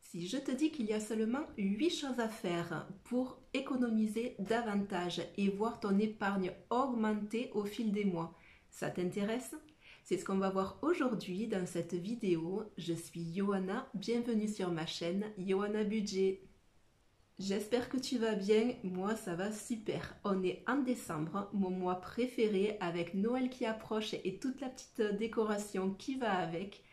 Si je te dis qu'il y a seulement 8 choses à faire pour économiser davantage et voir ton épargne augmenter au fil des mois, ça t'intéresse? C'est ce qu'on va voir aujourd'hui dans cette vidéo. Je suis Johanna, bienvenue sur ma chaîne Johanna Budget. J'espère que tu vas bien, moi ça va super. On est en décembre, mon mois préféré avec Noël qui approche et toute la petite décoration qui va avec.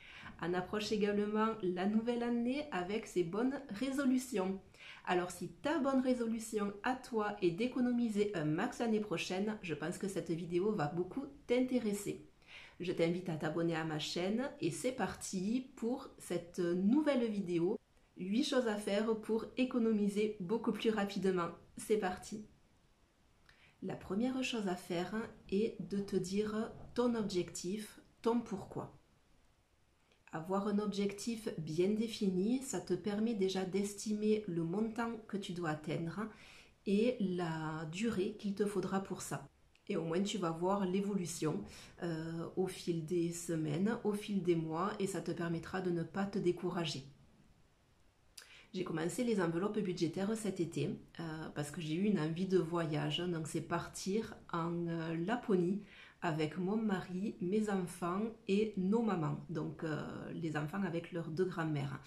On approche également la nouvelle année avec ses bonnes résolutions. Alors si ta bonne résolution à toi est d'économiser un max l'année prochaine, je pense que cette vidéo va beaucoup t'intéresser. Je t'invite à t'abonner à ma chaîne et c'est parti pour cette nouvelle vidéo. 8 choses à faire pour économiser beaucoup plus rapidement. C'est parti. La première chose à faire est de te dire ton objectif, ton pourquoi. Avoir un objectif bien défini, ça te permet déjà d'estimer le montant que tu dois atteindre et la durée qu'il te faudra pour ça. Et au moins tu vas voir l'évolution au fil des semaines, au fil des mois et ça te permettra de ne pas te décourager. J'ai commencé les enveloppes budgétaires cet été parce que j'ai eu une envie de voyage. Donc c'est partir en Laponie avec mon mari, mes enfants et nos mamans. Donc les enfants avec leurs deux grands-mères.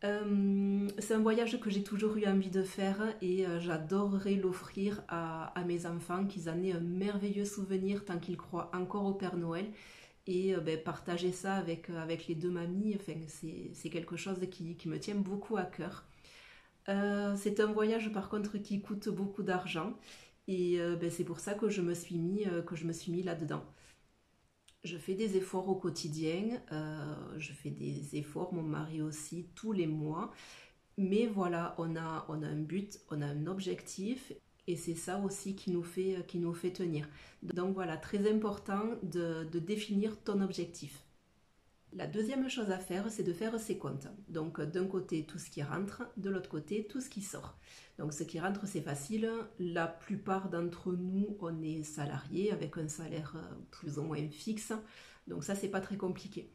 C'est un voyage que j'ai toujours eu envie de faire et j'adorerais l'offrir à mes enfants, qu'ils en aient un merveilleux souvenir tant qu'ils croient encore au Père Noël. Et partager ça avec les deux mamies, enfin, c'est quelque chose qui me tient beaucoup à cœur. C'est un voyage par contre qui coûte beaucoup d'argent et c'est pour ça que je me suis mis là-dedans. Je fais des efforts au quotidien, je fais des efforts, mon mari aussi, tous les mois. Mais voilà, on a un but, on a un objectif et c'est ça aussi qui nous fait tenir. Donc voilà, très important de définir ton objectif. La deuxième chose à faire, c'est de faire ses comptes. Donc d'un côté tout ce qui rentre, de l'autre côté tout ce qui sort. Donc ce qui rentre c'est facile, la plupart d'entre nous on est salariés avec un salaire plus ou moins fixe, donc ça c'est pas très compliqué.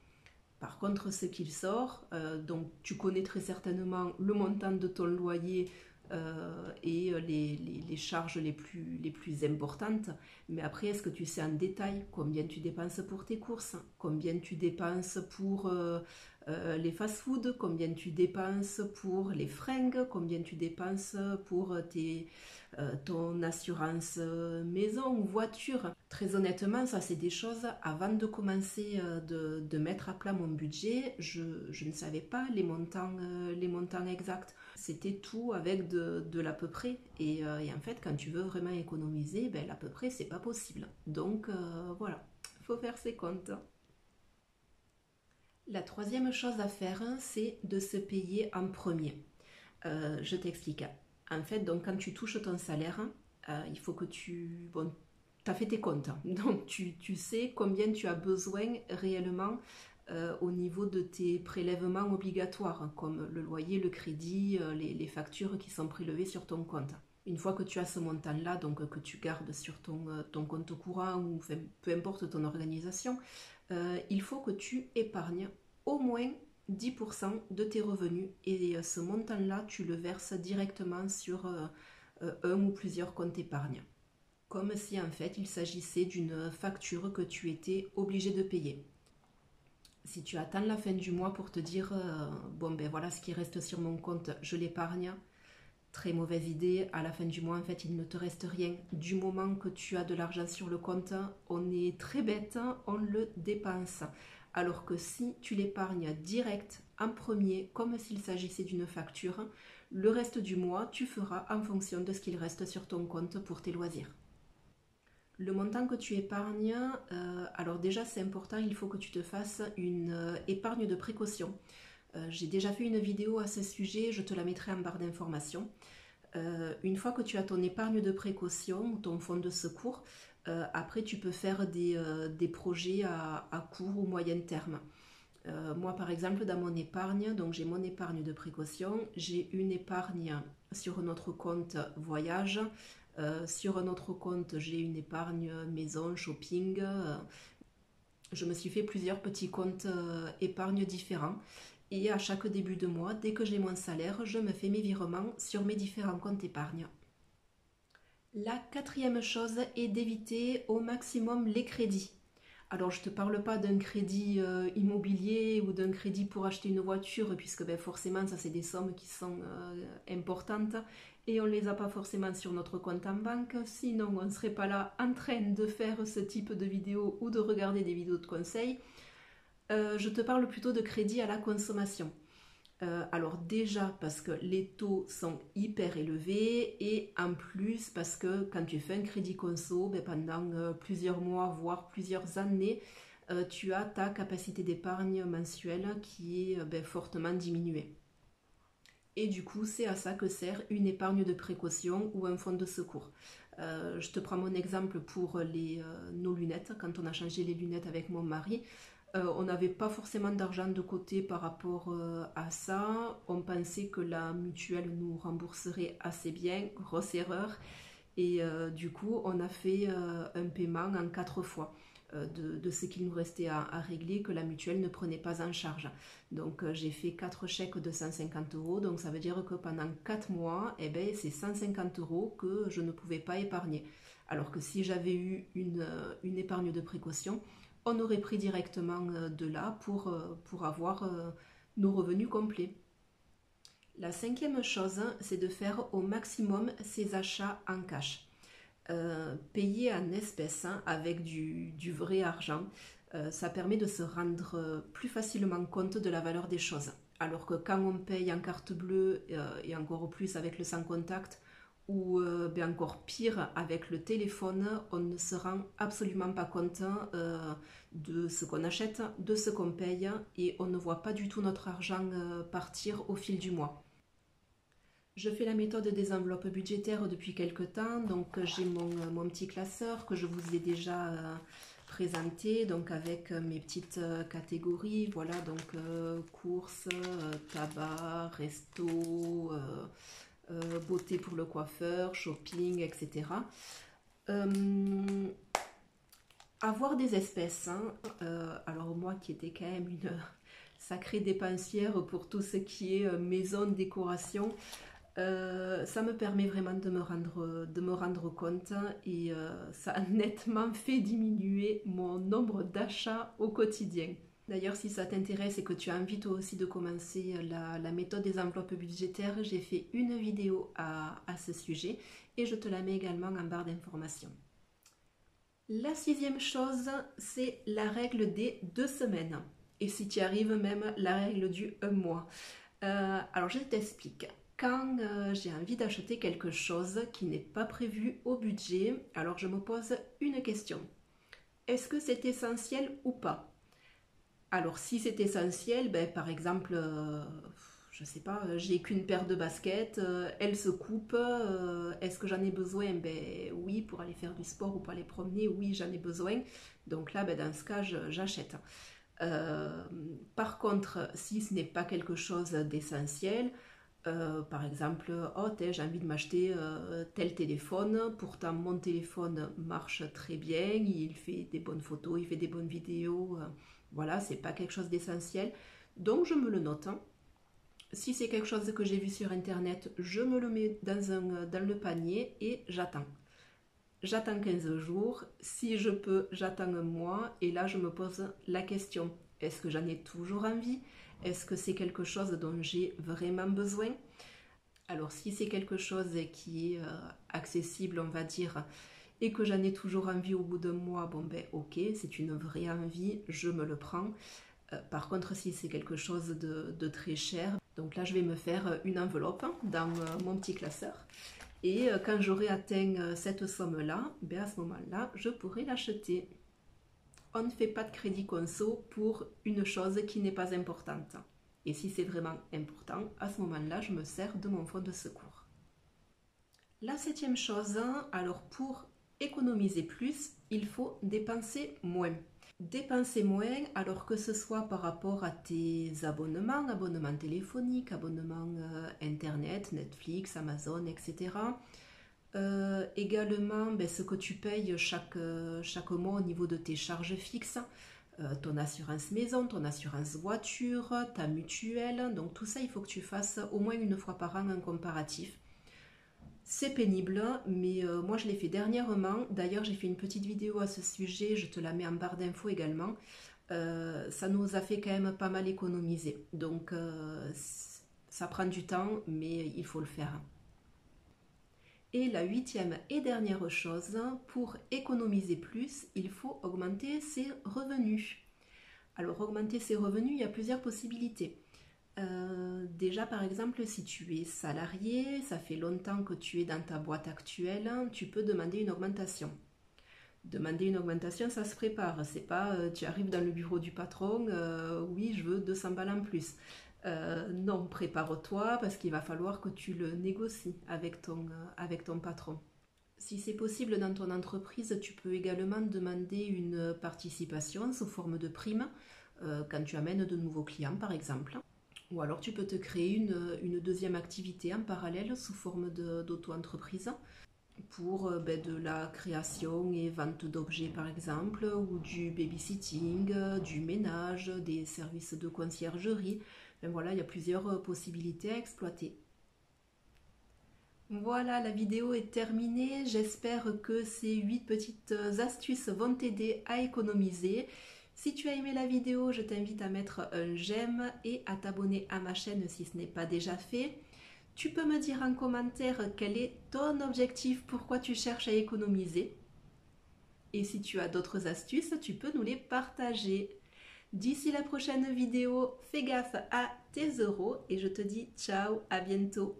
Par contre, ce qu'il sort, donc tu connais très certainement le montant de ton loyer et les charges les plus importantes. Mais après, est-ce que tu sais en détail combien tu dépenses pour tes courses, combien tu dépenses pour les fast-foods, combien tu dépenses pour les fringues, combien tu dépenses pour ton assurance maison ou voiture. Très honnêtement, ça c'est des choses, avant de commencer de mettre à plat mon budget, je ne savais pas les montants exacts. C'était tout avec de l'à peu près. Et en fait, quand tu veux vraiment économiser, l'à peu près c'est pas possible. Donc voilà, il faut faire ses comptes. La troisième chose à faire, c'est de se payer en premier. Je t'explique. En fait, donc quand tu touches ton salaire, il faut que tu as fait tes comptes. Donc tu sais combien tu as besoin réellement au niveau de tes prélèvements obligatoires, comme le loyer, le crédit, les factures qui sont prélevées sur ton compte. Une fois que tu as ce montant-là, donc que tu gardes sur ton compte courant ou enfin, peu importe ton organisation, il faut que tu épargnes au moins 10% de tes revenus et ce montant-là, tu le verses directement sur un ou plusieurs comptes épargne. Comme si en fait il s'agissait d'une facture que tu étais obligé de payer. Si tu attends la fin du mois pour te dire voilà ce qui reste sur mon compte, je l'épargne, très mauvaise idée. À la fin du mois, en fait, il ne te reste rien. Du moment que tu as de l'argent sur le compte, on est très bête, on le dépense. Alors que si tu l'épargnes direct en premier, comme s'il s'agissait d'une facture, le reste du mois, tu feras en fonction de ce qu'il reste sur ton compte pour tes loisirs. Le montant que tu épargnes, alors déjà c'est important, il faut que tu te fasses une épargne de précaution. J'ai déjà fait une vidéo à ce sujet, je te la mettrai en barre d'informations. Une fois que tu as ton épargne de précaution, ton fonds de secours, après tu peux faire des projets à court ou moyen terme. Moi par exemple dans mon épargne, donc j'ai mon épargne de précaution, j'ai une épargne sur notre compte voyage, sur un autre compte j'ai une épargne maison, shopping, je me suis fait plusieurs petits comptes épargne différents Et à chaque début de mois, dès que j'ai mon salaire, je me fais mes virements sur mes différents comptes épargne. La quatrième chose est d'éviter au maximum les crédits. Alors je ne te parle pas d'un crédit immobilier ou d'un crédit pour acheter une voiture, puisque ben, forcément ça c'est des sommes qui sont importantes et on ne les a pas forcément sur notre compte en banque, sinon on ne serait pas là en train de faire ce type de vidéos ou de regarder des vidéos de conseils. Je te parle plutôt de crédit à la consommation. Alors déjà parce que les taux sont hyper élevés et en plus parce que quand tu fais un crédit conso, ben pendant plusieurs mois, voire plusieurs années, tu as ta capacité d'épargne mensuelle qui est ben, fortement diminuée. Et du coup, c'est à ça que sert une épargne de précaution ou un fonds de secours. Je te prends mon exemple pour nos lunettes. Quand on a changé les lunettes avec mon mari, on n'avait pas forcément d'argent de côté par rapport à ça. On pensait que la mutuelle nous rembourserait assez bien, grosse erreur. Et du coup, on a fait un paiement en 4 fois de ce qu'il nous restait à régler que la mutuelle ne prenait pas en charge. Donc j'ai fait 4 chèques de 150 euros. Donc ça veut dire que pendant 4 mois, eh ben, c'est 150 euros que je ne pouvais pas épargner. Alors que si j'avais eu une épargne de précaution, on aurait pris directement de là pour avoir nos revenus complets. La cinquième chose, c'est de faire au maximum ses achats en cash. Payer en espèces hein, avec du vrai argent, ça permet de se rendre plus facilement compte de la valeur des choses. Alors que quand on paye en carte bleue et encore plus avec le sans contact, ou bien encore pire avec le téléphone, on ne se rend absolument pas compte de ce qu'on achète, de ce qu'on paye et on ne voit pas du tout notre argent partir au fil du mois. Je fais la méthode des enveloppes budgétaires depuis quelques temps, donc j'ai mon petit classeur que je vous ai déjà présenté, donc avec mes petites catégories, voilà, donc courses, tabac, resto, beauté pour le coiffeur, shopping, etc. Avoir des espèces, hein, alors moi qui étais quand même une sacrée dépensière pour tout ce qui est maison, décoration, ça me permet vraiment de me rendre compte et ça a nettement fait diminuer mon nombre d'achats au quotidien. D'ailleurs, si ça t'intéresse et que tu as envie toi aussi de commencer la méthode des enveloppes budgétaires, j'ai fait une vidéo à ce sujet et je te la mets également en barre d'informations. La sixième chose, c'est la règle des 2 semaines. Et si tu y arrives, même la règle du 1 mois. Alors je t'explique. Quand j'ai envie d'acheter quelque chose qui n'est pas prévu au budget, alors je me pose une question. Est-ce que c'est essentiel ou pas? Alors si c'est essentiel, ben, par exemple, je sais pas, j'ai qu'une paire de baskets, elle se coupe, est-ce que j'en ai besoin? Ben oui, pour aller faire du sport ou pour aller promener, oui, j'en ai besoin. Donc là, ben, dans ce cas, j'achète. Par contre, si ce n'est pas quelque chose d'essentiel, par exemple, oh, j'ai envie de m'acheter tel téléphone, pourtant mon téléphone marche très bien, il fait des bonnes photos, il fait des bonnes vidéos, voilà, c'est pas quelque chose d'essentiel, donc je me le note. Hein. Si c'est quelque chose que j'ai vu sur internet, je me le mets dans le panier et j'attends. J'attends 15 jours, si je peux, j'attends un mois et là je me pose la question, est-ce que j'en ai toujours envie? Est-ce que c'est quelque chose dont j'ai vraiment besoin? Alors si c'est quelque chose qui est accessible, on va dire, et que j'en ai toujours envie au bout d'un mois, bon ben ok, c'est une vraie envie, je me le prends. Par contre, si c'est quelque chose de très cher, donc là je vais me faire une enveloppe dans mon petit classeur. Et quand j'aurai atteint cette somme-là, ben à ce moment-là, je pourrai l'acheter. On ne fait pas de crédit conso pour une chose qui n'est pas importante. Et si c'est vraiment important, à ce moment-là, je me sers de mon fonds de secours. La septième chose, alors pour économiser plus, il faut dépenser moins. Dépenser moins, alors que ce soit par rapport à tes abonnements, abonnements téléphoniques, abonnements internet, Netflix, Amazon, etc. Également, ben, ce que tu payes chaque mois au niveau de tes charges fixes. ton assurance maison, ton assurance voiture, ta mutuelle. Donc tout ça, il faut que tu fasses au moins une fois par an un comparatif. C'est pénible, mais moi je l'ai fait dernièrement. D'ailleurs, j'ai fait une petite vidéo à ce sujet, je te la mets en barre d'infos également. Ça nous a fait quand même pas mal économiser. Donc ça prend du temps, mais il faut le faire. Et la huitième et dernière chose, pour économiser plus, il faut augmenter ses revenus. Alors augmenter ses revenus, il y a plusieurs possibilités. Déjà par exemple, si tu es salarié, ça fait longtemps que tu es dans ta boîte actuelle, tu peux demander une augmentation. Demander une augmentation, ça se prépare. C'est pas tu arrives dans le bureau du patron, oui, je veux 200 balles en plus. Non, prépare-toi parce qu'il va falloir que tu le négocies avec ton patron. Si c'est possible dans ton entreprise, tu peux également demander une participation sous forme de prime quand tu amènes de nouveaux clients, par exemple. Ou alors tu peux te créer une deuxième activité en parallèle sous forme d'auto-entreprise pour de la création et vente d'objets par exemple, ou du babysitting, du ménage, des services de conciergerie. Enfin, voilà, il y a plusieurs possibilités à exploiter. Voilà, la vidéo est terminée. J'espère que ces 8 petites astuces vont t'aider à économiser. Si tu as aimé la vidéo, je t'invite à mettre un j'aime et à t'abonner à ma chaîne si ce n'est pas déjà fait. Tu peux me dire en commentaire quel est ton objectif, pourquoi tu cherches à économiser. Et si tu as d'autres astuces, tu peux nous les partager. D'ici la prochaine vidéo, fais gaffe à tes euros et je te dis ciao, à bientôt.